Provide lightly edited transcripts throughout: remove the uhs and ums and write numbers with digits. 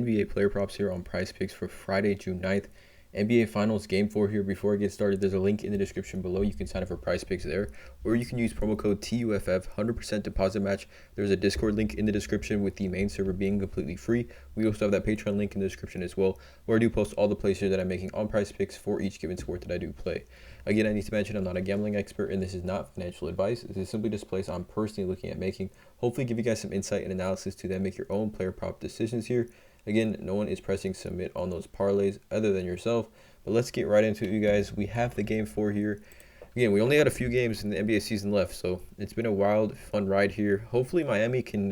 NBA player props here on PrizePicks for Friday, June 9th. NBA Finals Game 4 here. Before I get started, there's a link in the description below. You can sign up for PrizePicks there, or you can use promo code TUFF, 100% deposit match. There's a Discord link in the description with the main server being completely free. We also have that Patreon link in the description as well, where I do post all the plays here that I'm making on PrizePicks for each given sport that I do play. Again, I need to mention I'm not a gambling expert, and this is not financial advice. This is simply just plays I'm personally looking at making. Hopefully give you guys some insight and analysis to then make your own player prop decisions here. Again, no one is pressing submit on those parlays other than yourself. But let's get right into it, you guys. We have the game 4 here. Again, we only had a few games in the NBA season left, so it's been a wild, fun ride here. Hopefully Miami can,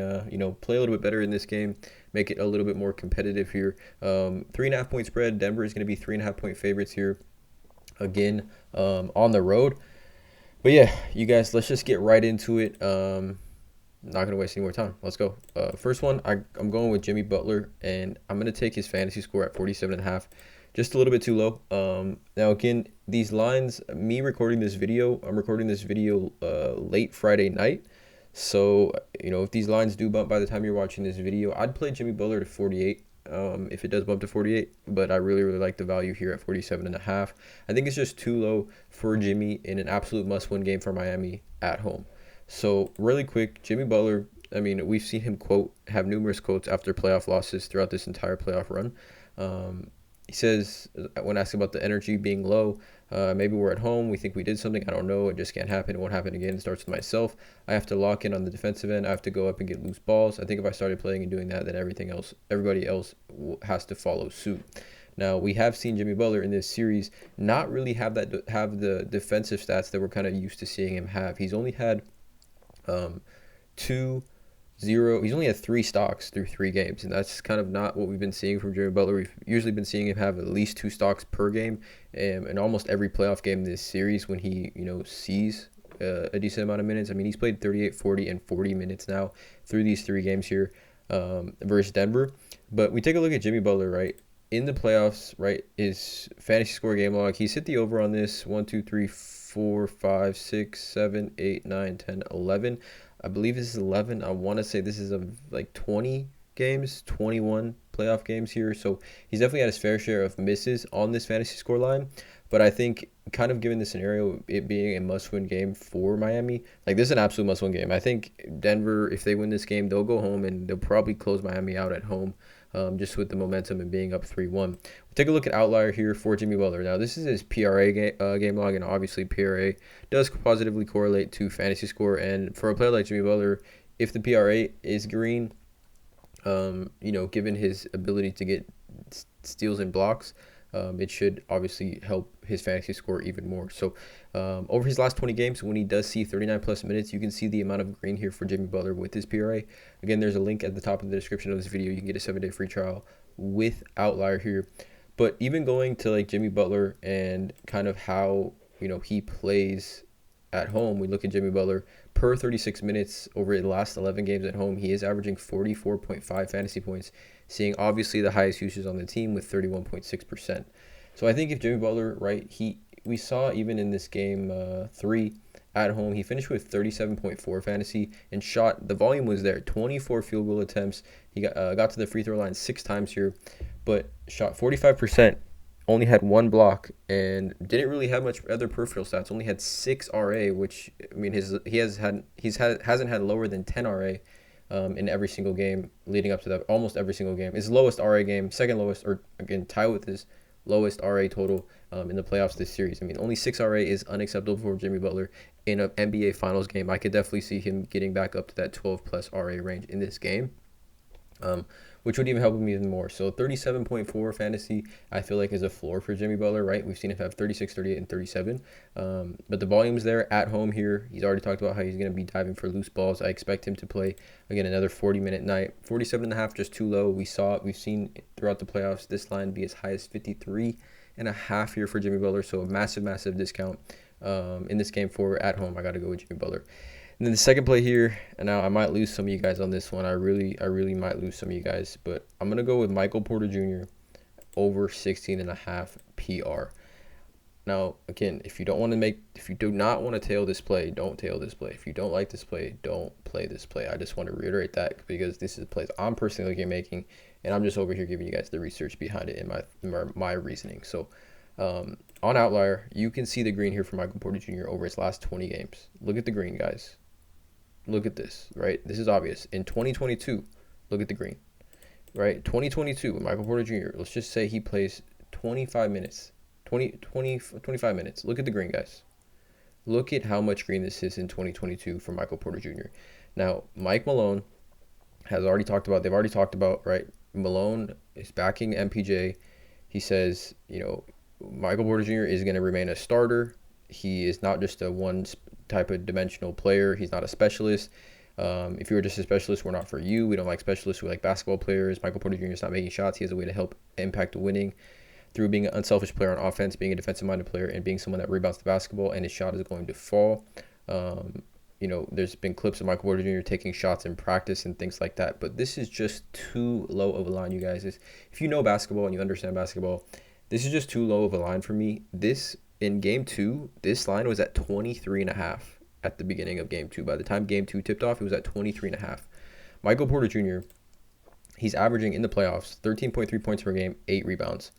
play a little bit better in this game, make it a little bit more competitive here. 3.5 point spread. Denver is going to be 3.5 point favorites here. Again, on the road. But yeah, you guys, let's just get right into it. Not going to waste any more time. Let's go. First one, I'm going with Jimmy Butler, and I'm going to take his fantasy score at 47.5. Just a little bit too low. Now, again, these lines, me recording this video, I'm recording this video late Friday night. So, if these lines do bump by the time you're watching this video, I'd play Jimmy Butler to 48 if it does bump to 48. But I really, really like the value here at 47.5. I think it's just too low for Jimmy in an absolute must-win game for Miami at home. So, really quick, Jimmy Butler, we've seen him have numerous quotes after playoff losses throughout this entire playoff run. He says, when asked about the energy being low, maybe we're at home, we think we did something, I don't know, it just can't happen, it won't happen again, it starts with myself. I have to lock in on the defensive end, I have to go up and get loose balls. I think if I started playing and doing that, then everybody else has to follow suit. Now, we have seen Jimmy Butler in this series not really have the defensive stats that we're kind of used to seeing him have. He's only had he's only had 3 stocks through 3 games, and that's kind of not what we've been seeing from Jimmy Butler. We've usually been seeing him have at least 2 stocks per game, in almost every playoff game this series when he, sees a decent amount of minutes. He's played 38, 40, and 40 minutes now through these 3 games here versus Denver. But we take a look at Jimmy Butler, right? In the playoffs, right, his fantasy score game log, he's hit the over on this 1, 2, 3, 4, 5, 6, 7, 8, 9, 10, 11. I believe this is 11. I want to say this is 20 games, 21 playoff games here. So he's definitely had his fair share of misses on this fantasy score line. But I think kind of given the scenario, it being a must-win game for Miami, this is an absolute must-win game. I think Denver, if they win this game, they'll go home and they'll probably close Miami out at home. Just with the momentum and being up 3-1. We'll take a look at outlier here for Jimmy Butler. Now, this is his PRA game log, and obviously PRA does positively correlate to fantasy score. And for a player like Jimmy Butler, if the PRA is green, given his ability to get steals and blocks, it should obviously help his fantasy score even more. So over his last 20 games, when he does see 39 plus minutes, you can see the amount of green here for Jimmy Butler with his PRA. Again, there's a link at the top of the description of this video. You can get a 7-day free trial with outlier here. But even going to Jimmy Butler and kind of how he plays at home, we look at Jimmy Butler per 36 minutes over the last 11 games at home. He is averaging 44.5 fantasy points, seeing obviously the highest usage on the team with 31.6%. So I think if Jimmy Butler, right, we saw even in this game 3 at home, he finished with 37.4 fantasy and shot, the volume was there, 24 field goal attempts. He got to the free throw line 6 times here, but shot 45%. Only had 1 block and didn't really have much other peripheral stats. Only had 6 RA, which hasn't had lower than 10 RA in every single game leading up to that. Almost every single game. His lowest RA game, second lowest, or again tied with his lowest RA total in the playoffs this series. Only 6 RA is unacceptable for Jimmy Butler in an NBA Finals game. I could definitely see him getting back up to that 12 plus RA range in this game. Which would even help him even more. So 37.4 fantasy, I feel like is a floor for Jimmy Butler, right? We've seen him have 36, 38, and 37. But the volume's there at home here. He's already talked about how he's going to be diving for loose balls. I expect him to play, again, another 40-minute night. 47.5, just too low. We've seen throughout the playoffs this line be as high as 53.5 here for Jimmy Butler. So a massive, massive discount in this game for at home. I got to go with Jimmy Butler. And then the second play here, and now I might lose some of you guys on this one. I really might lose some of you guys, but I'm going to go with Michael Porter Jr. over 16.5 PR. Now, again, if you do not want to tail this play, don't tail this play. If you don't like this play, don't play this play. I just want to reiterate that because this is plays I'm personally looking at making, and I'm just over here giving you guys the research behind it in my reasoning. So, on outlier, you can see the green here for Michael Porter Jr. over his last 20 games. Look at the green, guys. Look at this, right? This is obvious. In 2022, look at the green, right? 2022, with Michael Porter Jr., let's just say he plays 25 minutes. 25 minutes. Look at the green, guys. Look at how much green this is in 2022 for Michael Porter Jr. Now, Mike Malone they've already talked about, right? Malone is backing MPJ. He says, Michael Porter Jr. is going to remain a starter. He is not just a one type of dimensional player. He's not a specialist. If you were just a specialist, we're not for you. We don't like specialists. We like basketball players. Michael Porter Jr. is not making shots. He has a way to help impact winning through being an unselfish player on offense, being a defensive-minded player, and being someone that rebounds the basketball, and his shot is going to fall. There's been clips of Michael Porter Jr. taking shots in practice and things like that, but this is just too low of a line, you guys. If you know basketball and you understand basketball, this is just too low of a line for me. In Game 2, this line was at 23.5 at the beginning of Game 2. By the time Game 2 tipped off, it was at 23.5. Michael Porter Jr., he's averaging in the playoffs 13.3 points per game, 8 rebounds.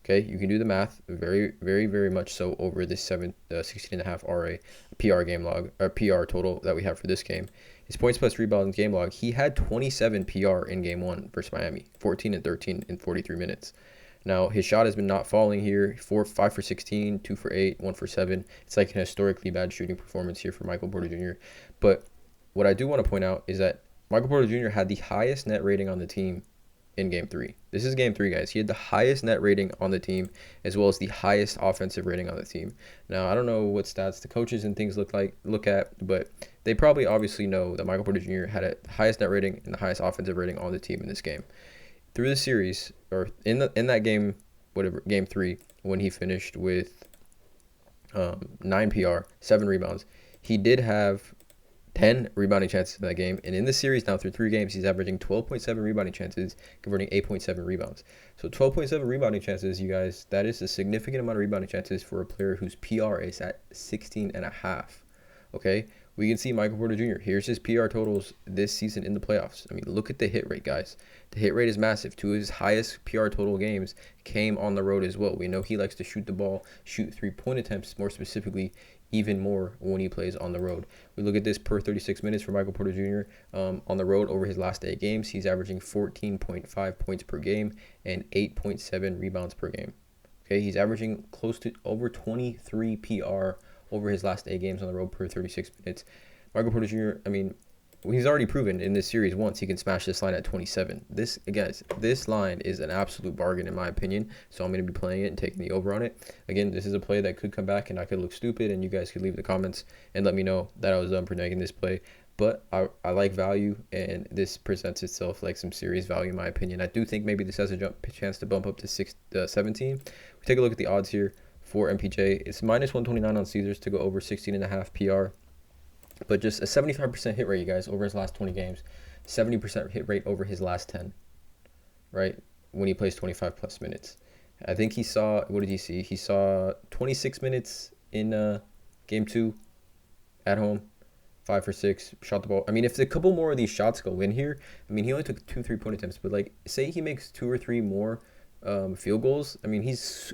Okay, you can do the math. Very, very, very much so over this 16.5 RA PR game log or PR total that we have for this game. His points plus rebounds game log. He had 27 PR in Game 1 versus Miami, 14 and 13 in 43 minutes. Now his shot has been not falling here. 5 for 16, 2 for 8, 1 for 7. It's like an historically bad shooting performance here for Michael Porter Jr. But what I do want to point out is that Michael Porter Jr. had the highest net rating on the team in Game 3. This is Game 3, guys. He had the highest net rating on the team as well as the highest offensive rating on the team. Now, I don't know what stats the coaches and things look at, but they probably obviously know that Michael Porter Jr. had the highest net rating and the highest offensive rating on the team in this game. Through the series, or in that game, Game 3, when he finished with 9 PR, 7 rebounds, he did have 10 rebounding chances in that game. And in this series now through 3 games, he's averaging 12.7 rebounding chances, converting 8.7 rebounds. So 12.7 rebounding chances, you guys, that is a significant amount of rebounding chances for a player whose PR is at 16.5. Okay, we can see Michael Porter Jr. Here's his PR totals this season in the playoffs. I mean, look at the hit rate, guys. The hit rate is massive. 2 of his highest PR total games came on the road as well. We know he likes to shoot the ball, shoot 3-point attempts more specifically, even more when he plays on the road. We look at this per 36 minutes for Michael Porter Jr. On the road over his last 8 games. He's averaging 14.5 points per game and 8.7 rebounds per game. Okay, he's averaging close to over 23 PR over his last 8 games on the road per 36 minutes. Michael Porter Jr., I mean, he's already proven in this series once he can smash this line at 27. This line is an absolute bargain in my opinion, so I'm going to be playing it and taking the over on it. Again, this is a play that could come back and I could look stupid, and you guys could leave the comments and let me know that I was dumb for making this play. But I like value, and this presents itself like some serious value in my opinion. I do think maybe this has a chance to bump up to 17. We take a look at the odds here for MPJ. It's minus 129 on Caesars to go over 16.5 PR. But just a 75% hit rate, you guys, over his last 20 games. 70% hit rate over his last 10, right? When he plays 25 plus minutes. I think he saw, what did he see? He saw 26 minutes in Game 2 at home. 5 for 6, shot the ball. I mean, if a couple more of these shots go in here, I mean, he only took 2 3-point attempts, but like, say he makes 2 or 3 more field goals. I mean, he's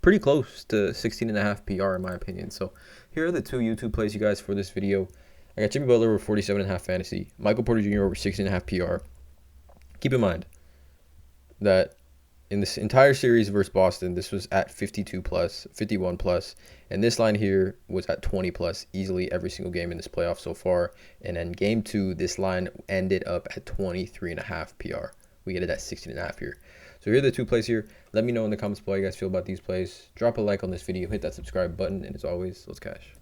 pretty close to 16.5 PR in my opinion. So here are the 2 YouTube plays, you guys, for this video. I got Jimmy Butler over 47.5 fantasy, Michael Porter Jr. over 16.5 PR. Keep in mind that in this entire series versus Boston, this was at 52 plus, 51 plus, and this line here was at 20 plus easily every single game in this playoff so far. And then Game 2, this line ended up at 23.5 PR. We get it at 16.5 here. So here are the 2 plays here. Let me know in the comments below how you guys feel about these plays. Drop a like on this video, hit that subscribe button, and as always, let's cash.